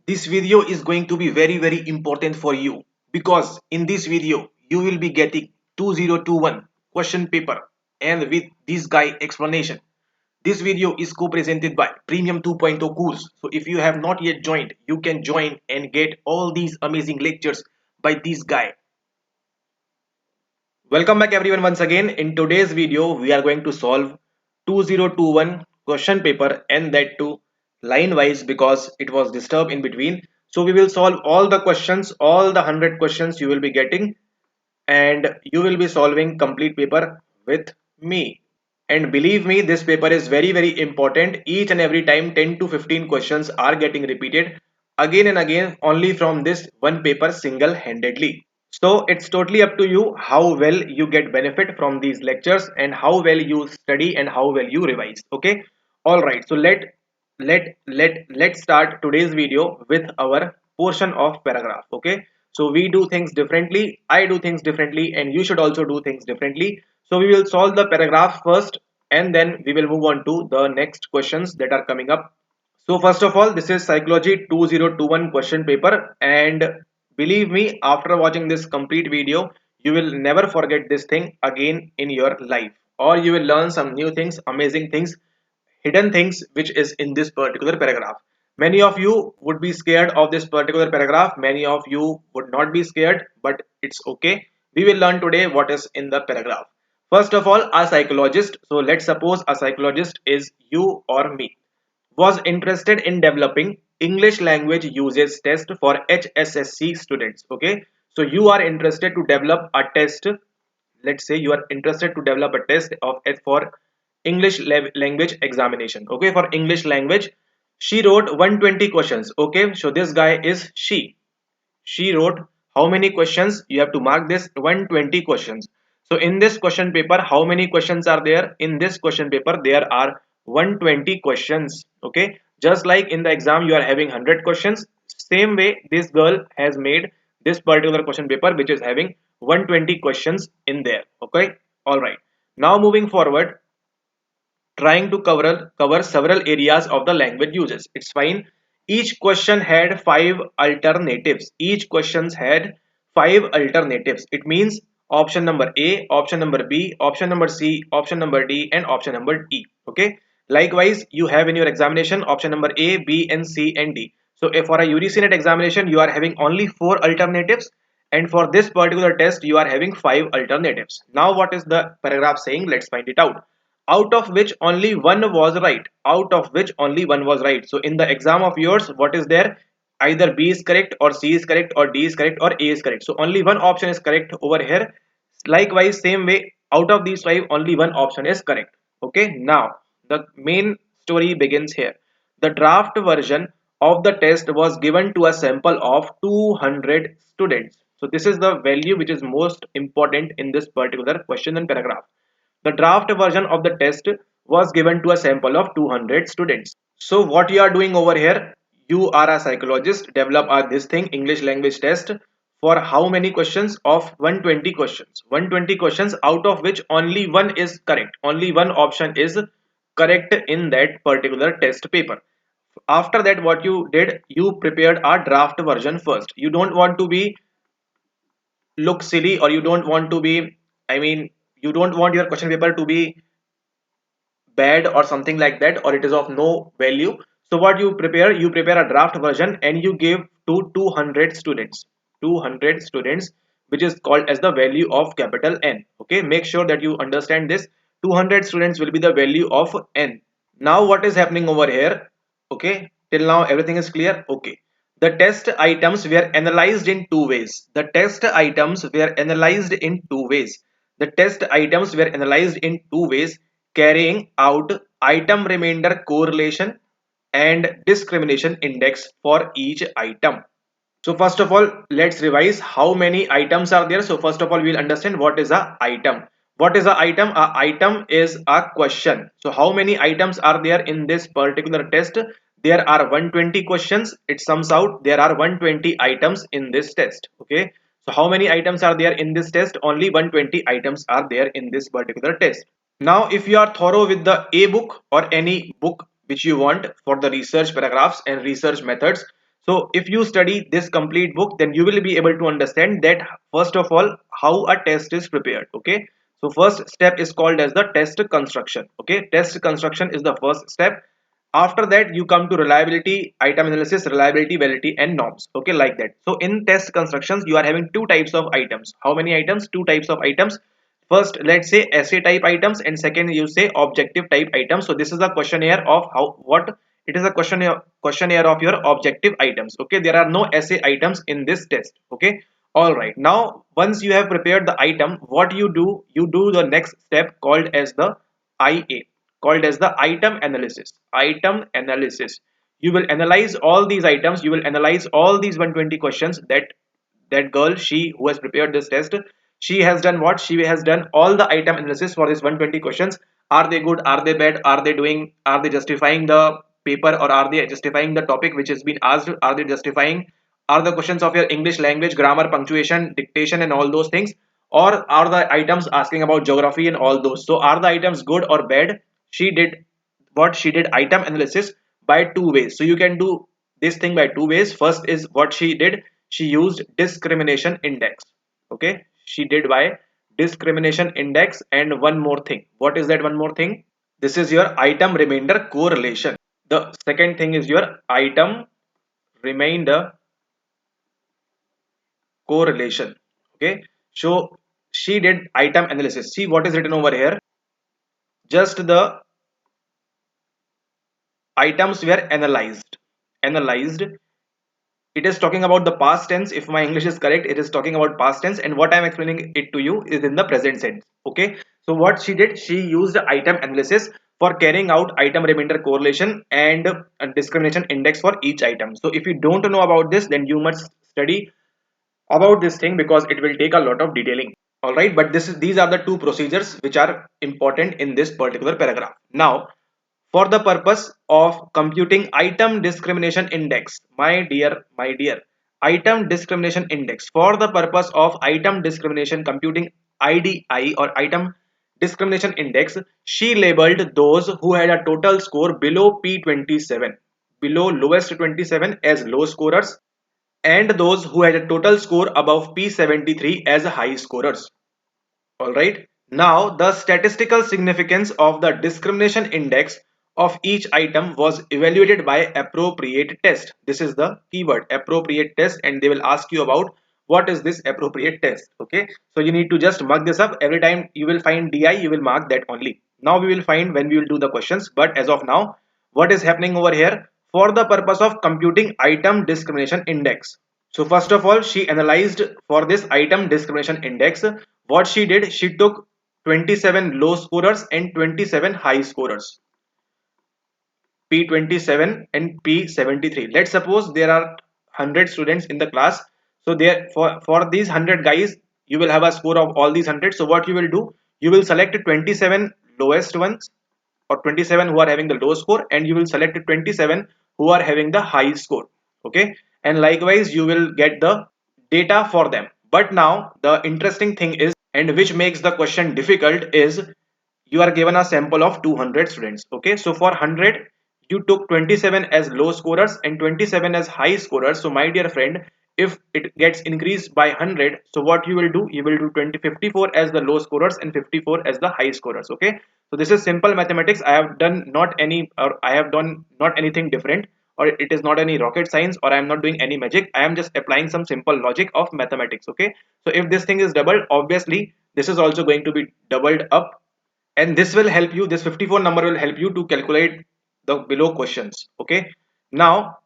This video is going to be very important for you because in this video you will be getting 2021 question paper and with this guy explanation. This video is co-presented by Premium 2.0 course. So if you have not yet joined, you can join and get all these amazing lectures by this guy. Welcome back everyone once again. In today's video we are going to solve 2021 question paper and that too line wise because it was disturbed in between. So we will solve all the questions, all the 100 questions you will be getting, and you will be solving complete paper with me. And believe me, this paper is very important. Each and every time 10 to 15 questions are getting repeated again and again only from this one paper single-handedly. So it's totally up to you how well you get benefit from these lectures and how well you study and how well you revise. Okay. All right. So let's start today's video with our portion of paragraph. Okay. So we do things differently. I do things differently and you should also do things differently. So we will solve the paragraph first and then we will move on to the next questions that are coming up. So first of all, this is Psychology 2021 question paper, and believe me, after watching this complete video, you will never forget this thing again in your life, or you will learn some new things, amazing things, hidden things which is in this particular paragraph. Many of you would be scared of this particular paragraph, many of you would not be scared, but it's okay. We will learn today what is in the paragraph. First of all, a psychologist. So let's suppose a psychologist is you or me, was interested in developing English language usage test for HSSC students. Okay, so you are interested to develop a test. Let's say you are interested to develop a test of for English language examination. Okay, for English language, she wrote 120 questions. Okay, so this guy is she. She wrote how many questions? You have to mark this 120 questions. So in this question paper, how many questions are there? In this question paper, there are 120 questions. Okay, just like in the exam, you are having 100 questions. Same way, this girl has made this particular question paper, which is having 120 questions in there. Okay, all right. Now moving forward, trying to cover several areas of the language uses. It's fine. Each question had five alternatives. Each questions had five alternatives. It means option number A, option number B, option number C, option number D, and option number E. Okay. Likewise, you have in your examination option number A, B, and C and D. So if for a UGC NET examination, you are having only four alternatives, and for this particular test, you are having five alternatives. Now, what is the paragraph saying? Let's find it out. Out of which only one was right. Out of which only one was right. So in the exam of yours, what is there? Either B is correct or C is correct or D is correct or A is correct. So only one option is correct over here. Likewise, same way, out of these five, only one option is correct. Okay, now the main story begins here. The draft version of the test was given to a sample of 200 students. So this is the value which is most important in this particular question and paragraph. The draft version of the test was given to a sample of 200 students. So what you are doing over here, you are a psychologist, develop this thing, English language test, for how many questions? Of 120 questions. 120 questions, out of which only one is correct. Only one option is correct in that particular test paper. After that, what you did, you prepared a draft version first. You don't want to be look silly, or you don't want to be, I mean, you don't want your question paper to be bad or something like that, or it is of no value. So what you prepare a draft version and you give to 200 students. 200 students, which is called as the value of capital N. Okay, make sure that you understand this. 200 students will be the value of N. Now what is happening over here? Okay, till now everything is clear. Okay, the test items were analyzed in two ways. The test items were analyzed in two ways. The test items were analyzed in two ways, carrying out item remainder correlation and discrimination index for each item. So first of all, let's revise how many items are there. So first of all, we'll understand what is a item. What is a item? A item is a question. So how many items are there in this particular test? There are 120 questions. It sums out there are 120 items in this test. Okay. So how many items are there in this test? Only 120 items are there in this particular test. Now, if you are thorough with the A book or any book which you want for the research paragraphs and research methods, So if you study this complete book, then you will be able to understand that first of all how a test is prepared. Okay, so first step is called as the test construction. Okay, test construction is the first step. After that you come to reliability, item analysis, reliability, validity, and norms. Okay, like that. So in test constructions you are having two types of items. How many items? Two types of items. First, let's say essay type items, and second you say objective type items. So this is a questionnaire of how what it is, a questionnaire of your objective items. Okay, there are no essay items in this test. Okay, all right. Now once you have prepared the item, what you do, you do the next step called as the IA, called as the item analysis. Item analysis, you will analyze all these items, you will analyze all these 120 questions that girl, she who has prepared this test, she has done what, she has done all the item analysis for this 120 questions. Are they good, are they bad, are they doing, are they justifying the paper, or are they justifying the topic which has been asked, are they justifying, are the questions of your English language, grammar, punctuation, dictation, and all those things, or are the items asking about geography and all those. So are the items good or bad? She did what, she did item analysis by two ways. So you can do this thing by two ways. First is what she did, she used discrimination index. Okay, she did by discrimination index. And one more thing, what is that one more thing? This is your item remainder correlation. The second thing is your item remainder correlation. Okay, so she did item analysis. See what is written over here, just the items were analyzed. It is talking about the past tense. If my English is correct, it is talking about past tense, and what I'm explaining it to you is in the present tense. Okay, so what she did, she used item analysis for carrying out item remainder correlation and discrimination index for each item. So if you don't know about this, then you must study about this thing because it will take a lot of detailing. All right, but these are the two procedures which are important in this particular paragraph. Now for the purpose of computing item discrimination index, my dear, item discrimination index, for the purpose of item discrimination computing IDI or item discrimination index, she labeled those who had a total score below P27, below lowest 27, as low scorers, and those who had a total score above P73 as high scorers. Alright, now the statistical significance of the discrimination index of each item was evaluated by appropriate test. This is the keyword, appropriate test, and they will ask you about what is this appropriate test. Okay, so you need to just mark this up. Every time you will find DI, you will mark that only. Now we will find when we will do the questions, but as of now, what is happening over here? For the purpose of computing item discrimination index, so first of all, she analyzed for this item discrimination index. What she did, she took 27 low scorers and 27 high scorers, P27 and P73. Let's suppose there are 100 students in the class. So there, for these 100 guys, you will have a score of all these 100. So what you will do, you will select 27 lowest ones, or 27 who are having the low score, and you will select 27 who are having the high score. Okay, and likewise you will get the data for them. But now the interesting thing is, and which makes the question difficult, is you are given a sample of 200 students. Okay, so for 100 you took 27 as low scorers and 27 as high scorers. So my dear friend, if it gets increased by 100, so what you will do, you will do 54 as the low scorers and 54 as the high scorers. Okay, so this is simple mathematics. I have done not any, or I have done not anything different, or it is not any rocket science, or I am not doing any magic. I am just applying some simple logic of mathematics. Okay, so if this thing is doubled, obviously this is also going to be doubled up, and this will help you, this 54 number will help you to calculate the below questions. Okay, now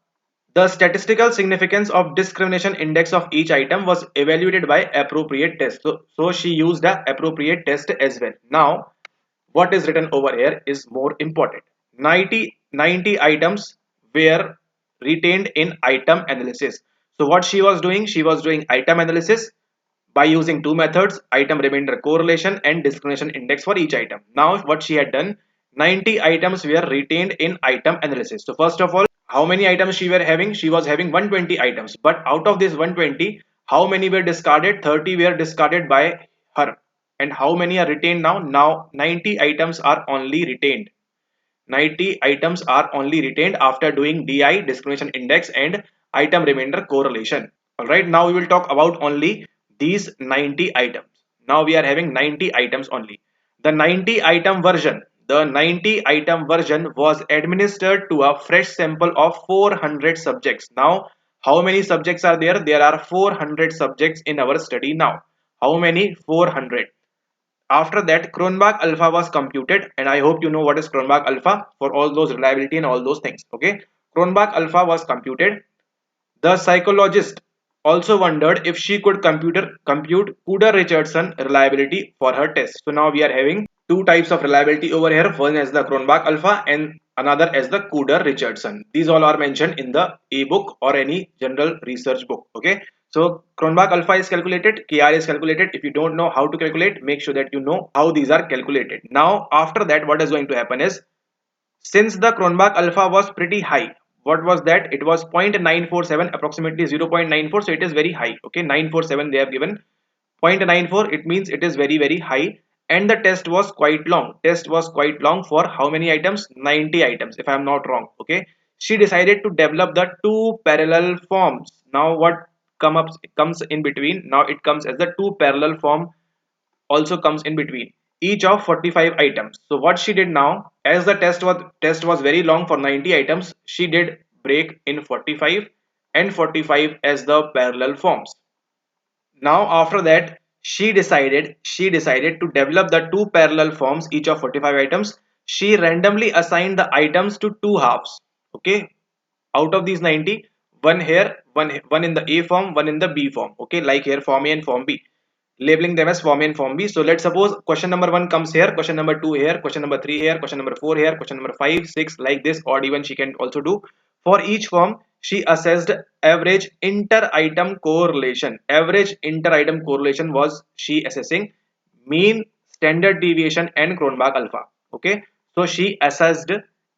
the statistical significance of discrimination index of each item was evaluated by appropriate test. So she used the appropriate test as well. Now what is written over here is more important. 90 items were retained in item analysis. So what she was doing, she was doing item analysis by using two methods, item remainder correlation and discrimination index for each item. Now what she had done, 90 items were retained in item analysis. So first of all, how many items she were having? She was having 120 items, but out of this 120, how many were discarded? 30 were discarded by her. And how many are retained now? Now 90 items are only retained. 90 items are only retained after doing DI, discrimination index, and item remainder correlation. Alright, now we will talk about only these 90 items. Now we are having 90 items only. The 90 item version, the 90 item version was administered to a fresh sample of 400 subjects. Now, how many subjects are there? There are 400 subjects in our study now. How many? 400. After that, Cronbach alpha was computed, and I hope you know what is Cronbach alpha for all those reliability and all those things. Okay, Cronbach alpha was computed. The psychologist also wondered if she could compute Cooder-Richardson reliability for her test. So now we are having two types of reliability over here. One as the Cronbach alpha and another as the Cooder-Richardson. These all are mentioned in the e-book or any general research book. Okay. So Cronbach alpha is calculated, KR is calculated. If you don't know how to calculate, make sure that you know how these are calculated. Now after that, what is going to happen is, since the Cronbach alpha was pretty high, what was that? It was 0.947, approximately 0.94, so it is very high. Okay, 947 they have given. 0.94, it means it is very high, and the test was quite long. Test was quite long for how many items? 90 items, if I am not wrong. Okay, she decided to develop the two parallel forms. Now what comes in between? Now it comes as the two parallel form also comes in between, each of 45 items. So what she did now, as the test was very long for 90 items, she did break in 45 and 45 as the parallel forms. Now after that, she decided to develop the two parallel forms, each of 45 items. She randomly assigned the items to two halves. Okay, out of these 90, one here, one in the A form, one in the B form. Okay, like here form A and form B, labeling them as form A and form B. So let's suppose question number 1 comes here, question number 2 here, question number 3 here, question number 4 here, question number 5, 6, like this, odd even she can also do. For each form, she assessed average inter-item correlation. Average inter-item correlation was she assessing, mean, standard deviation, and Cronbach alpha. Okay, so she assessed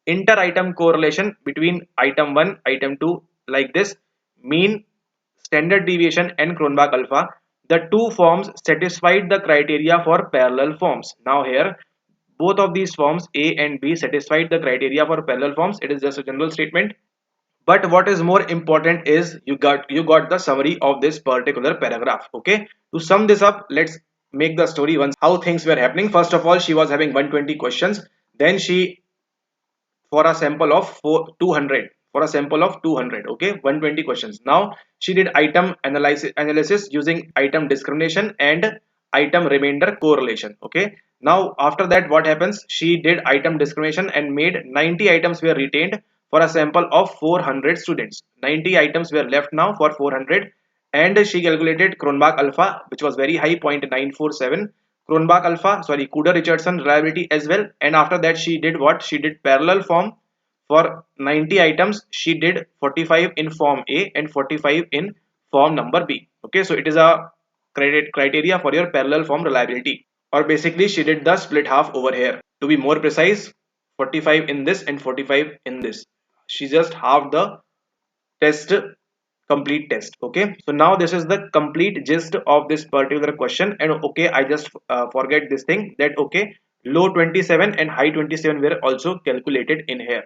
inter-item correlation between item 1, item 2, like this, mean, standard deviation, and Cronbach alpha. The two forms satisfied the criteria for parallel forms. Now here, both of these forms A and B satisfied the criteria for parallel forms. It is just a general statement. But what is more important is you got the summary of this particular paragraph. Okay. To sum this up, let's make the story once how things were happening. First of all, she was having 120 questions. Then she, for a sample of 200, for a sample of 200, okay, 120 questions. Now she did item analysis using item discrimination and item remainder correlation. Okay, now after that, what happens? She did item discrimination and made 90 items were retained for a sample of 400 students. 90 items were left now for 400, and she calculated Cronbach alpha, which was very high, 0.947. Cronbach alpha, sorry, Cooder-Richardson reliability as well. And after that, she did what? She did parallel form for 90 items. She did 45 in form A and 45 in form number B. Okay, so it is a criteria for your parallel form reliability. Or basically, she did the split half over here. To be more precise, 45 in this and 45 in this. She just halved the test, complete test. Okay, so now this is the complete gist of this particular question. And okay, I just forget this thing, that okay, low 27 and high 27 were also calculated in here.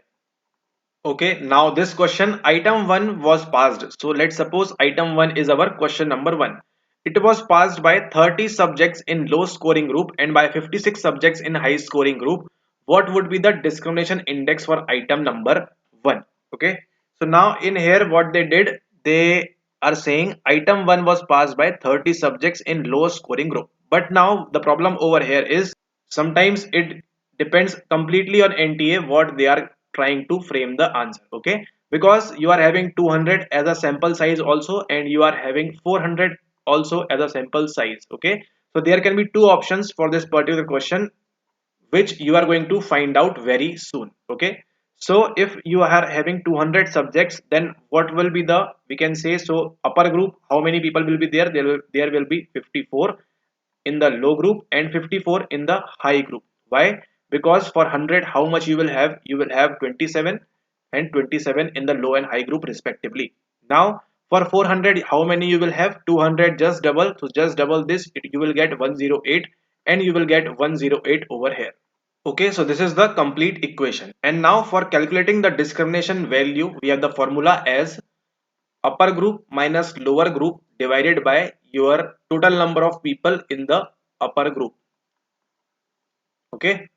Okay, now this question, item 1 was passed. So let's suppose item 1 is our question number 1. It was passed by 30 subjects in low scoring group and by 56 subjects in high scoring group. What would be the discrimination index for item number 1? Okay, so now in here what they did, they are saying item 1 was passed by 30 subjects in low scoring group. But now the problem over here is, sometimes it depends completely on NTA what they are trying to frame the answer. Okay, because you are having 200 as a sample size also, and you are having 400 also as a sample size. Okay, so there can be two options for this particular question, which you are going to find out very soon. Okay, so if you are having 200 subjects, then what will be the, we can say, so upper group, how many people will be there? There will be 54 in the low group and 54 in the high group. Why? Because for 100, how much you will have? You will have 27 and 27 in the low and high group respectively. Now for 400, how many you will have? 200, just double, so just double this, you will get 108, and you will get 108 over here. Okay, so this is the complete equation. And now for calculating the discrimination value, we have the formula as upper group minus lower group divided by your total number of people in the upper group. Okay,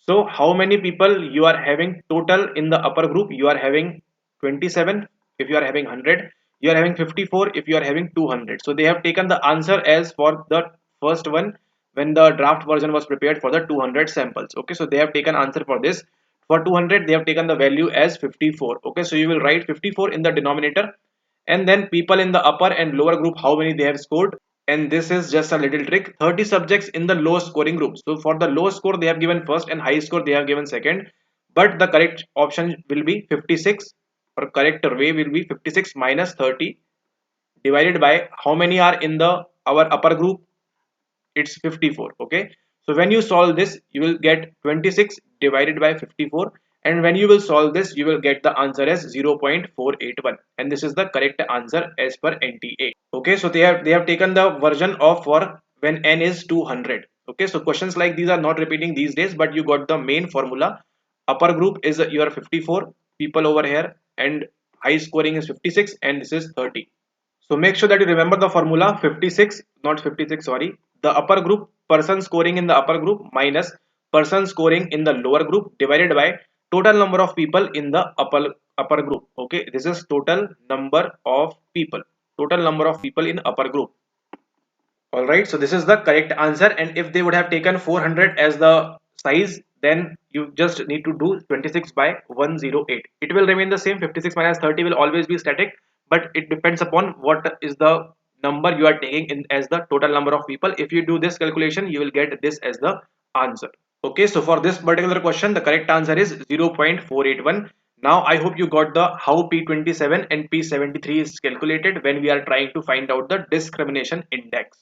so how many people you are having total in the upper group? You are having 27 if you are having 100, you are having 54 if you are having 200. So they have taken the answer as for the first one when the draft version was prepared for the 200 samples. Okay, so they have taken answer for this. For 200 they have taken the value as 54. Okay, so you will write 54 in the denominator, and then people in the upper and lower group how many they have scored. And this is just a little trick: 30 subjects in the low scoring group. So for the low score they have given first and high score they have given second, but the correct option will be 56, or correct way will be 56 minus 30 divided by how many are in the our upper group. It's 54. Okay, so when you solve this you will get 26 divided by 54, and when you will solve this you will get the answer as 0.481, and this is the correct answer as per NTA. Okay, so they have taken the version of for when n is 200. Okay, so questions like these are not repeating these days, but you got the main formula. Upper group is your 54 people over here, and high scoring is 56, and this is 30. So make sure that you remember the formula: 56, not 56, sorry. The upper group, person scoring in the upper group minus person scoring in the lower group divided by total number of people in the upper group. Okay, this is total number of people. Total number of people in upper group. Alright, so this is the correct answer, and if they would have taken 400 as the size, then you just need to do 26 by 108. It will remain the same. 56 minus 30 will always be static, but it depends upon what is the number you are taking in as the total number of people. If you do this calculation, you will get this as the answer. Okay, so for this particular question, the correct answer is 0.481. Now I hope you got the how P27 and P73 is calculated when we are trying to find out the discrimination index.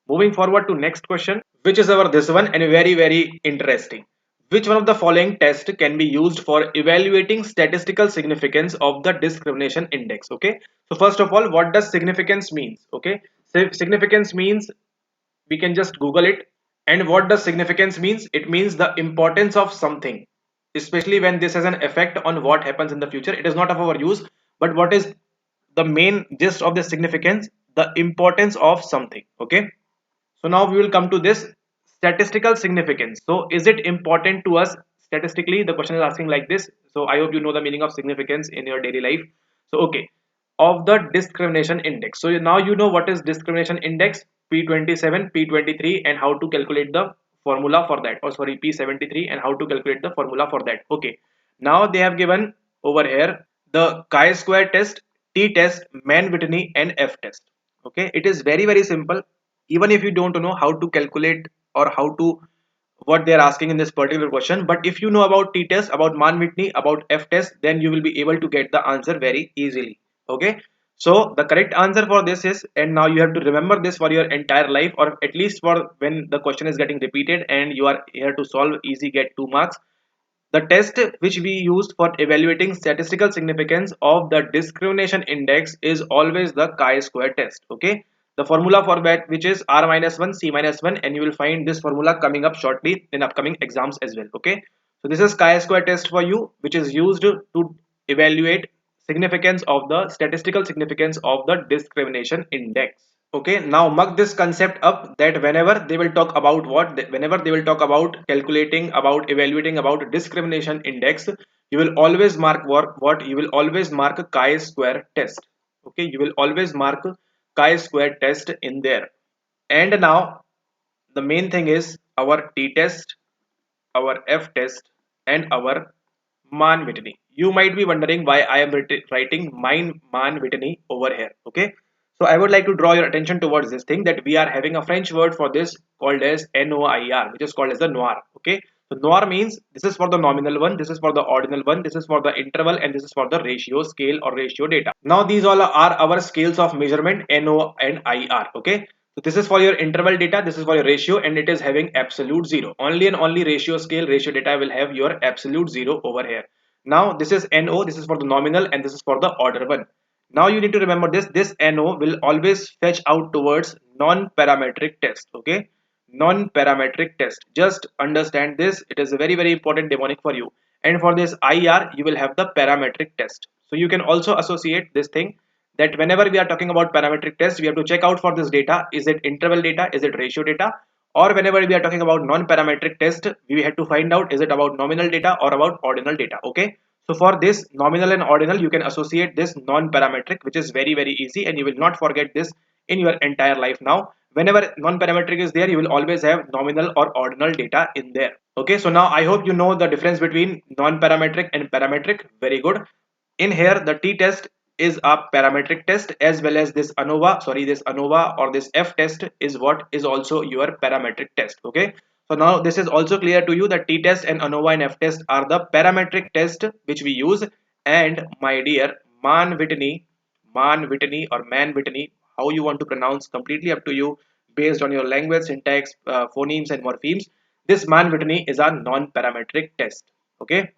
Moving forward to next question, which is our this one, and very interesting. Which one of the following tests can be used for evaluating statistical significance of the discrimination index? Okay, so first of all, what does significance means? Okay, so significance means, we can just Google it. And what does significance means? It means the importance of something, especially when this has an effect on what happens in the future. It is not of our use, but what is the main gist of the significance? The importance of something. Okay, so now we will come to this statistical significance. So is it important to us statistically? The question is asking like this. So I hope you know the meaning of significance in your daily life. So okay, of the discrimination index. So now you know what is discrimination index, P27, P23, and how to calculate the formula for that. Or sorry, P73, and how to calculate the formula for that. Okay, now they have given over here the chi-square test, t-test, Mann-Whitney, and f-test. Okay, it is very simple. Even if you don't know how to calculate or how to what they are asking in this particular question, but if you know about t-test, about Mann-Whitney, about f-test, then you will be able to get the answer very easily. Okay, so the correct answer for this is, and now you have to remember this for your entire life, or at least for when the question is getting repeated and you are here to solve easy, get 2 marks. The test which we used for evaluating statistical significance of the discrimination index is always the chi-square test. Okay, the formula for that, which is r minus 1 c minus 1, and you will find this formula coming up shortly in upcoming exams as well. Okay, so this is chi-square test for you, which is used to evaluate significance of the statistical significance of the discrimination index. Okay, now mug this concept up that whenever they will talk about whenever they will talk about calculating, about evaluating, about discrimination index, you will always mark what you will always mark chi-square test. Okay, you will always mark chi-square test in there. And now the main thing is our t-test, our f-test, and our Mann-Whitney. You might be wondering why I am writing Mann-Whitney over here. Okay, so I would like to draw your attention towards this thing, that we are having a French word for this called as NOIR, which is called as the noir. Okay, so noir means this is for the nominal one, this is for the ordinal one, this is for the interval, and this is for the ratio scale or ratio data. Now these all are our scales of measurement, NO and IR. Okay, so this is for your interval data, this is for your ratio, and it is having absolute zero. Only and only ratio scale, ratio data will have your absolute zero over here. Now this is NO, this is for the nominal, and this is for the order one. Now you need to remember this NO will always fetch out towards non-parametric test. Okay, non-parametric test. Just understand this. It is a very, very important mnemonic for you. And for this IR, you will have the parametric test. So you can also associate this thing that whenever we are talking about parametric test, we have to check out for this data. Is it interval data? Is it ratio data? Or whenever we are talking about non-parametric test, we have to find out is it about nominal data or about ordinal data. Okay. So for this nominal and ordinal, you can associate this non-parametric, which is very, very easy, and you will not forget this in your entire life now. Whenever non-parametric is there, you will always have nominal or ordinal data in there. Okay, so now I hope you know the difference between non-parametric and parametric. Very good. In here, the t-test is a parametric test, as well as this ANOVA, sorry, this ANOVA or this F test is what is also your parametric test. Okay, so now this is also clear to you that t-test and ANOVA and F test are the parametric test which we use. And my dear Man-Whitney or Man-Whitney, how you want to pronounce, completely up to you based on your language, syntax, phonemes and morphemes. This Man-Whitney is a non-parametric test. Okay.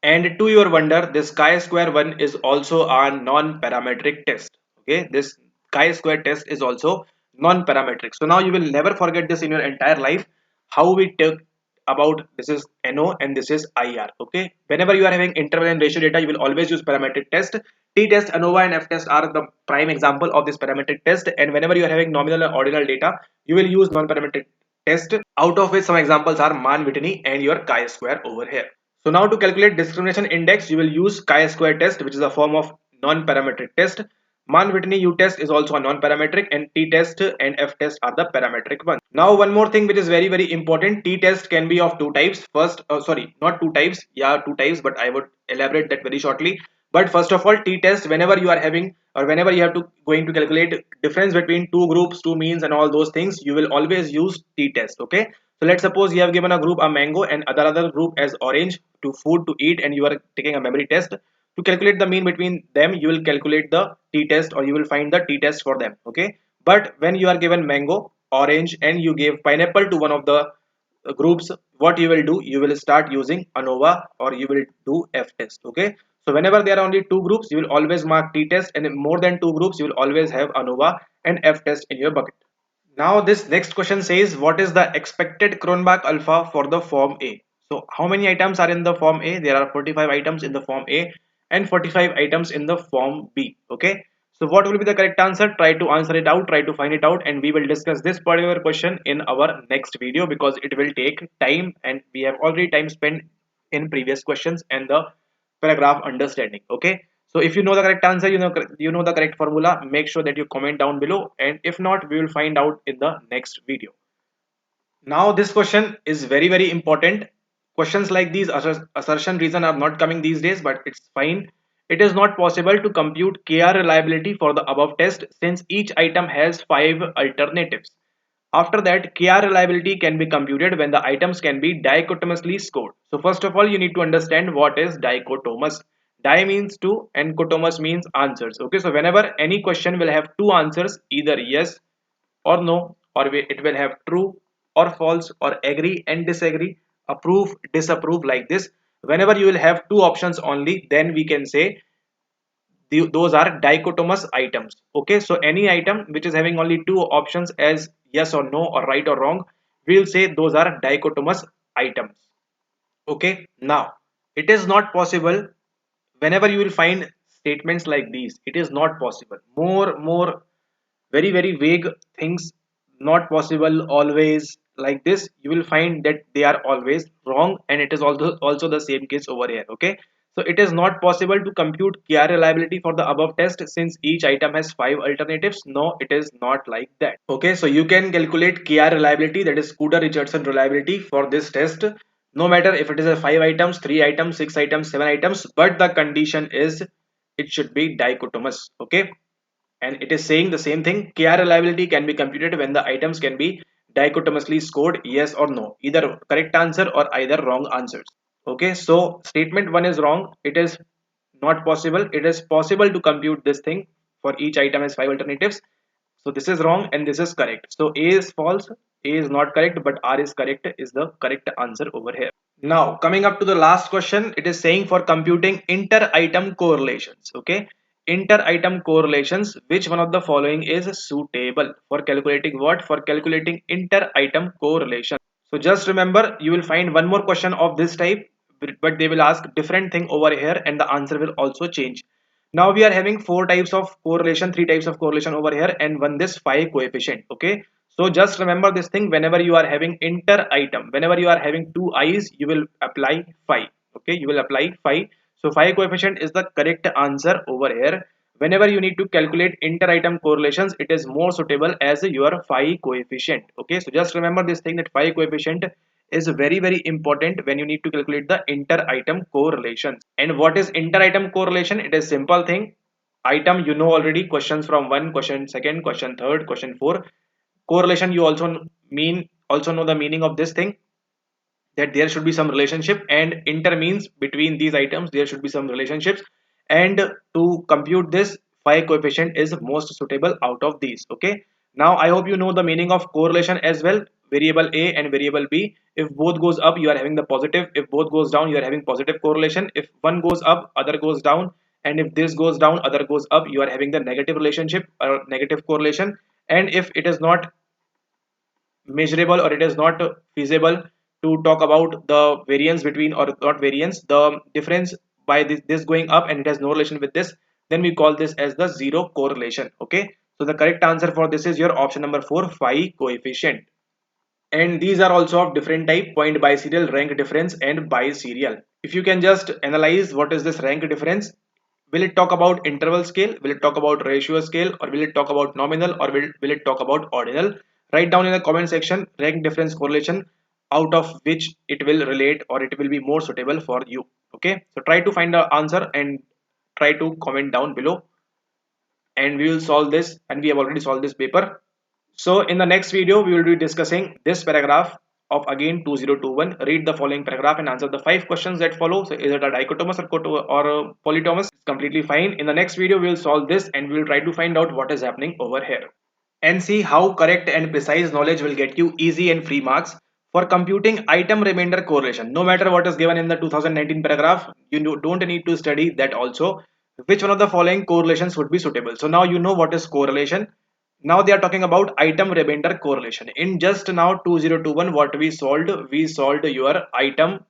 And to your wonder, this chi-square one is also a non-parametric test. Okay, this chi-square test is also non-parametric. So now you will never forget this in your entire life. How we took about this is NO and this is IR. Okay, whenever you are having interval and ratio data, you will always use parametric test. T-test, ANOVA, and F-test are the prime example of this parametric test. And whenever you are having nominal and ordinal data, you will use non-parametric test. Out of which some examples are Man-Whitney and your chi-square over here. So now to calculate discrimination index, you will use chi-square test, which is a form of non-parametric test. Mann-Whitney U-test is also a non-parametric, and T-test and F-test are the parametric ones. Now one more thing which is very, very important. T-test can be of two types. First, sorry, not two types. Yeah, two types, but I would elaborate that very shortly. But first of all, t-test, whenever you are having or whenever you have to going to calculate difference between two groups, two means and all those things, you will always use t-test. Okay, so let's suppose you have given a group a mango and other group as orange to food to eat, and you are taking a memory test to calculate the mean between them. You will calculate the t-test, or you will find the t-test for them. Okay, but when you are given mango, orange, and you gave pineapple to one of the groups, what you will do, you will start using ANOVA or you will do F test. Okay, so whenever there are only two groups, you will always mark T test, and in more than two groups, you will always have ANOVA and F test in your bucket. Now this next question says, what is the expected Cronbach alpha for the form A? So how many items are in the form A? There are 45 items in the form A and 45 items in the form B. Okay. So what will be the correct answer? Try to answer it out, try to find it out, and we will discuss this particular question in our next video because it will take time and we have already time spent in previous questions and the paragraph understanding. Okay. So if you know the correct answer, you know the correct formula, make sure that you comment down below, and if not, we will find out in the next video. Now this question is very, very important. Questions like these assertion reason are not coming these days, but it's fine. It is not possible to compute KR reliability for the above test since each item has 5 alternatives. After that, KR reliability can be computed when the items can be dichotomously scored. So first of all, you need to understand what is dichotomous. Di means two and cotomous means answers. Okay, so whenever any question will have two answers, either yes or no, or it will have true or false, or agree and disagree, approve, disapprove, like this. Whenever you will have two options only, then we can say those are dichotomous items. Okay, so any item which is having only two options as yes or no or right or wrong, we'll say those are dichotomous items. Okay, now it is not possible. Whenever you will find statements like these, it is not possible, more very, very vague things, not possible, always, like this, you will find that they are always wrong, and it is also the same case over here. Okay, so it is not possible to compute KR reliability for the above test since each item has 5 alternatives. No, it is not like that. Okay, so you can calculate KR reliability, that is Scudder Richardson reliability, for this test no matter if it is a 5 items, 3 items, 6 items, 7 items, but the condition is it should be dichotomous. Okay, and it is saying the same thing. KR reliability can be computed when the items can be dichotomously scored yes or no, either correct answer or either wrong answers. Okay, so statement 1 is wrong. It is not possible. It is possible to compute this thing for each item as 5 alternatives. So this is wrong and this is correct. So A is false, A is not correct, but R is correct, is the correct answer over here. Now coming up to the last question, it is saying for computing inter item correlations. Okay, inter item correlations, which one of the following is suitable for calculating what? For calculating inter item correlation. So just remember, you will find one more question of this type, but they will ask different thing over here and the answer will also change. Now we are having four types of correlation, three types of correlation over here, and one this phi coefficient. Okay. So just remember this thing, whenever you are having inter item, whenever you are having two i's, you will apply phi. Okay, you will apply phi. So phi coefficient is the correct answer over here. Whenever you need to calculate inter item correlations, it is more suitable as your phi coefficient. Okay, so just remember this thing, that phi coefficient is very important when you need to calculate the inter item correlations. And what is inter item correlation? It is simple thing. Item, you know already, questions from one, question second, question third, question four. Correlation, you also know the meaning of this thing, that there should be some relationship, and inter means between these items there should be some relationships, and to compute this, phi coefficient is most suitable out of these. Okay, now I hope you know the meaning of correlation as well. Variable a and variable b, if both goes up you are having the positive, if both goes down you are having positive correlation, if one goes up other goes down, and if this goes down other goes up, you are having the negative relationship or negative correlation. And if it is not measurable or it is not feasible to talk about the variance between, or not variance, the difference by this going up and it has no relation with this, then we call this as the zero correlation. Okay, so the correct answer for this is your option number 4, phi coefficient. And these are also of different type: point biserial, rank difference, and biserial. If you can just analyze what is this rank difference, will it talk about interval scale, will it talk about ratio scale, or will it talk about nominal, or will it talk about ordinal? Write down in the comment section rank difference correlation, out of which it will relate or it will be more suitable for you. Okay, so try to find the answer and try to comment down below, and we will solve this, and we have already solved this paper. So in the next video, we will be discussing this paragraph of again 2021. Read the following paragraph and answer the 5 questions that follow. So is it a dichotomous or a polytomous? It's completely fine. In the next video, we will solve this and we will try to find out what is happening over here, and see how correct and precise knowledge will get you easy and free marks for computing item remainder correlation. No matter what is given in the 2019 paragraph, you don't need to study that also. Which one of the following correlations would be suitable? So now you know what is correlation. Now they are talking about item remainder correlation. In just now 2021, what we solved your item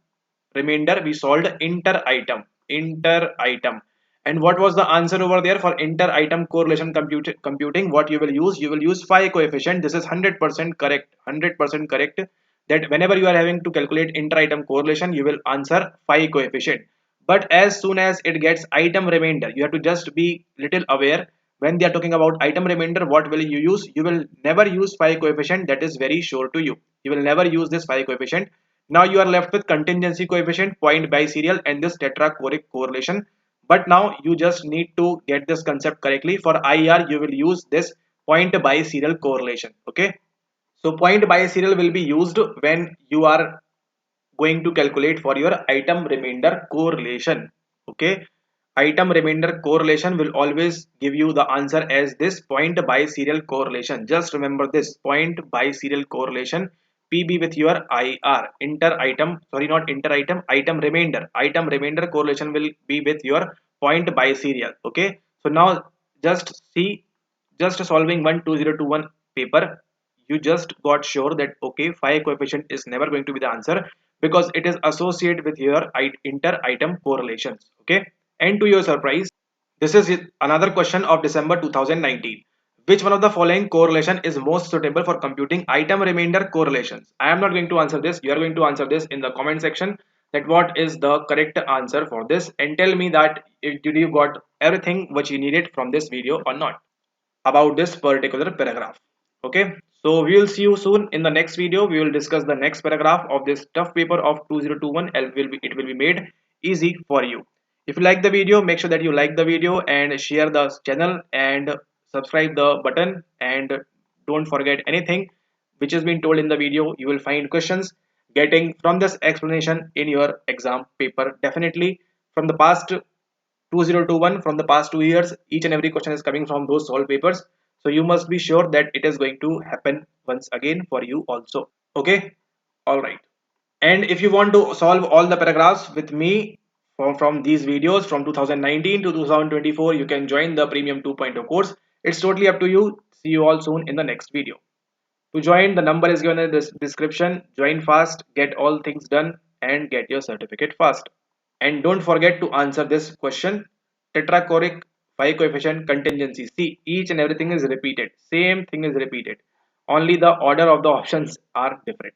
remainder, we solved inter item. And what was the answer over there for inter item correlation computing? What you will use? You will use phi coefficient. This is 100% correct, 100% correct, that whenever you are having to calculate inter item correlation, you will answer phi coefficient. But as soon as it gets item remainder, you have to just be little aware. When they are talking about item remainder, what will you use? You will never use phi coefficient. That is very sure to you. You will never use this phi coefficient. Now you are left with contingency coefficient, point biserial, and this tetrachoric correlation. But now you just need to get this concept correctly. For IR, you will use this point biserial correlation. Okay. So point biserial will be used when you are going to calculate for your item remainder correlation. Okay, item remainder correlation will always give you the answer as this point biserial correlation. Just remember this point biserial correlation, PB with your IR, inter item, sorry, not inter item, item remainder correlation will be with your point biserial. Okay, so now just see, just solving 1 2021 paper, you just got sure that okay, phi coefficient is never going to be the answer, because it is associated with your inter item correlations. Okay, and to your surprise, this is another question of December 2019. Which one of the following correlation is most suitable for computing item remainder correlations? I am not going to answer this. You are going to answer this in the comment section, that what is the correct answer for this, and tell me that if did you got everything which you needed from this video or not about this particular paragraph. Okay, so we will see you soon in the next video. We will discuss the next paragraph of this tough paper of 2021. It will be made easy for you. If you like the video, make sure that you like the video and share the channel and subscribe the button, and don't forget anything which has been told in the video. You will find questions getting from this explanation in your exam paper definitely. From the past 2021, from the past 2 years, each and every question is coming from those solved papers, so you must be sure that it is going to happen once again for you also. Okay, all right. And if you want to solve all the paragraphs with me from these videos from 2019 to 2024. You can join the premium 2.0 course. It's totally up to you. See you all soon in the next video. To join, the number is given in the description. Join fast, get all things done, and get your certificate fast. And don't forget to answer this question: tetrachoric 5 coefficient contingency. See, each and everything is repeated. Same thing is repeated. Only the order of the options are different.